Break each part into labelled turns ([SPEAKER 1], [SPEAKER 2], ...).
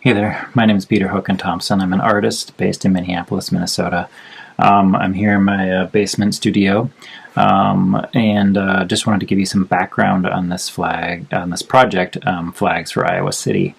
[SPEAKER 1] Hey there, my name is Peter Hoken Thompson. I'm an artist based in Minneapolis, Minnesota. I'm here in my basement studio, and just wanted to give you some background on this project, Flags for Iowa City.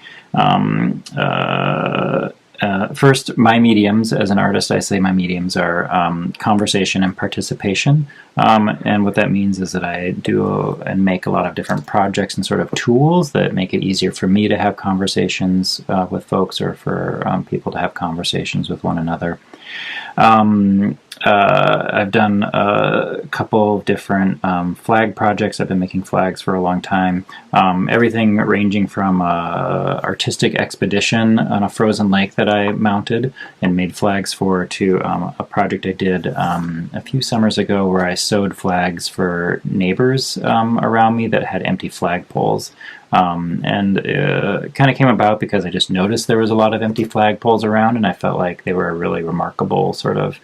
[SPEAKER 1] First, my mediums as an artist, I say my mediums are conversation and participation. And what that means is that I do and make a lot of different projects and sort of tools that make it easier for me to have conversations with folks, or for people to have conversations with one another. I've done a couple of different flag projects. I've been making flags for a long time. Everything ranging from artistic expedition on a frozen lake that I mounted and made flags for, to a project I did a few summers ago where I sewed flags for neighbors around me that had empty flagpoles. And it kind of came about because I just noticed there was a lot of empty flagpoles around, and I felt like they were a really remarkable sort of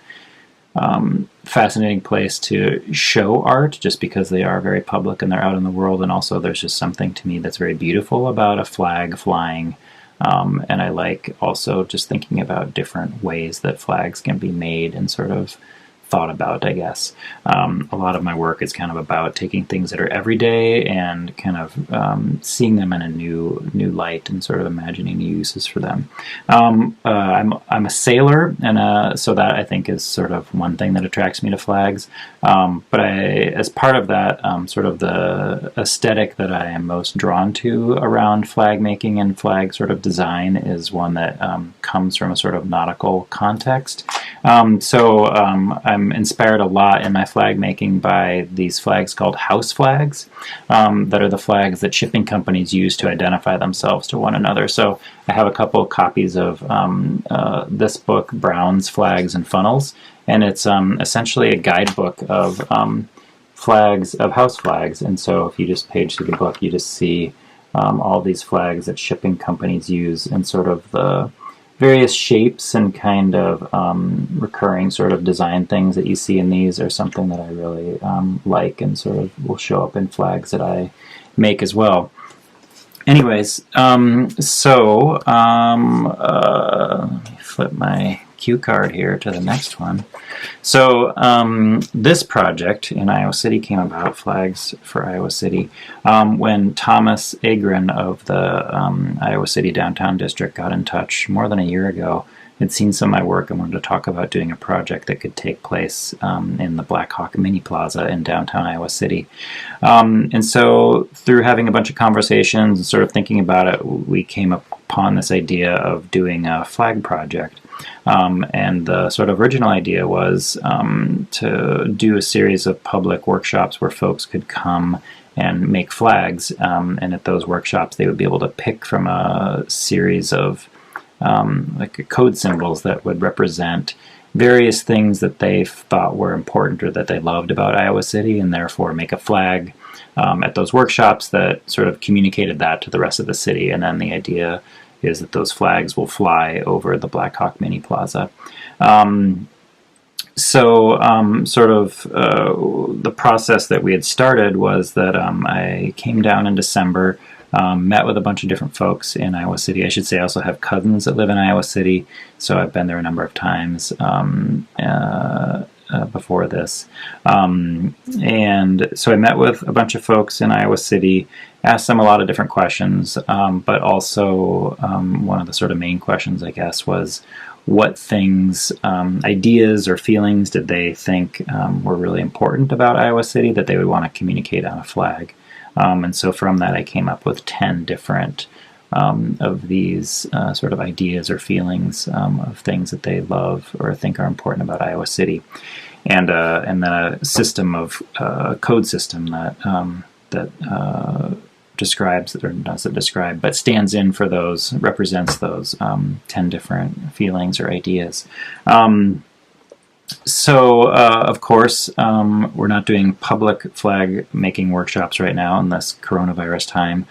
[SPEAKER 1] fascinating place to show art, just because they are very public and they're out in the world. And also there's just something to me that's very beautiful about a flag flying. And I like also just thinking about different ways that flags can be made and sort of thought about, I guess. A lot of my work is kind of about taking things that are everyday and kind of seeing them in a new light and sort of imagining new uses for them. I'm a sailor, and so that I think is sort of one thing that attracts me to flags. But as part of that, sort of the aesthetic that I am most drawn to around flag making and flag sort of design is one that comes from a sort of nautical context. So I'm inspired a lot in my flag making by these flags called house flags, that are the flags that shipping companies use to identify themselves to one another. So I have a couple of copies of this book, Brown's Flags and Funnels, and it's essentially a guidebook of flags, of house flags. And so if you just page through the book, you just see all these flags that shipping companies use, and sort of the various shapes and kind of recurring sort of design things that you see in these are something that I really like, and sort of will show up in flags that I make as well. Anyways, let me flip my cue card here to the next one. So this project in Iowa City came about, Flags for Iowa City, when Thomas Agren of the Iowa City Downtown District got in touch more than a year ago. Had seen some of my work and wanted to talk about doing a project that could take place in the Black Hawk Mini Plaza in downtown Iowa City. And so through having a bunch of conversations and sort of thinking about it, we came upon this idea of doing a flag project. And the sort of original idea was to do a series of public workshops where folks could come and make flags, and at those workshops they would be able to pick from a series of like code symbols that would represent various things that they thought were important or that they loved about Iowa City, and therefore make a flag at those workshops that sort of communicated that to the rest of the city. And then the idea is that those flags will fly over the Black Hawk Mini Plaza. Sort of the process that we had started was that I came down in December, met with a bunch of different folks in Iowa City. I should say I also have cousins that live in Iowa City, so I've been there a number of times before this. And so I met with a bunch of folks in Iowa City, asked them a lot of different questions, but also one of the sort of main questions, I guess, was what things, ideas or feelings did they think were really important about Iowa City that they would want to communicate on a flag. And so from that I came up with 10 different of these sort of ideas or feelings of things that they love or think are important about Iowa City. And then a system of code system that describes, or doesn't describe, but stands in for those, represents those 10 different feelings or ideas. Of course, we're not doing public flag making workshops right now in this coronavirus time.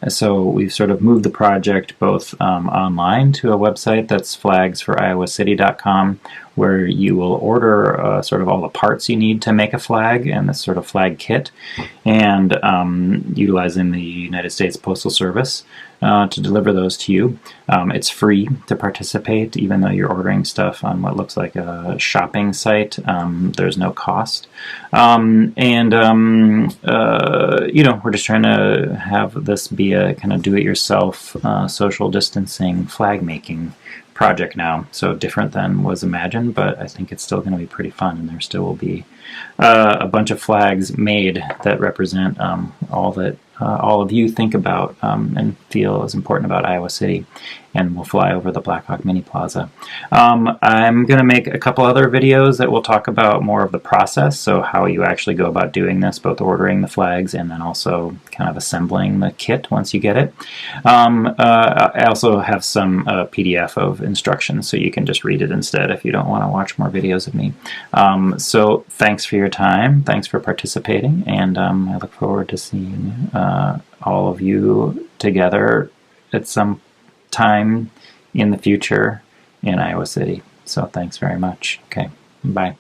[SPEAKER 1] So we've sort of moved the project both online to a website that's flagsforiowacity.com, where you will order sort of all the parts you need to make a flag and this sort of flag kit, and utilizing the United States Postal Service. to deliver those to you. It's free to participate, even though you're ordering stuff on what looks like a shopping site. There's no cost. We're just trying to have this be a kind of do-it-yourself social distancing flag making project now. So different than was imagined, but I think it's still going to be pretty fun, and there still will be a bunch of flags made that represent all that all of you think about and feel is important about Iowa City, and we'll fly over the Blackhawk Mini Plaza. I'm going to make a couple other videos that will talk about more of the process, so how you actually go about doing this, both ordering the flags and then also kind of assembling the kit once you get it. I also have some PDF of instructions, so you can just read it instead if you don't want to watch more videos of me. So thanks for your time, thanks for participating, and I look forward to seeing all of you together at some time in the future in Iowa City. So thanks very much. Okay, bye.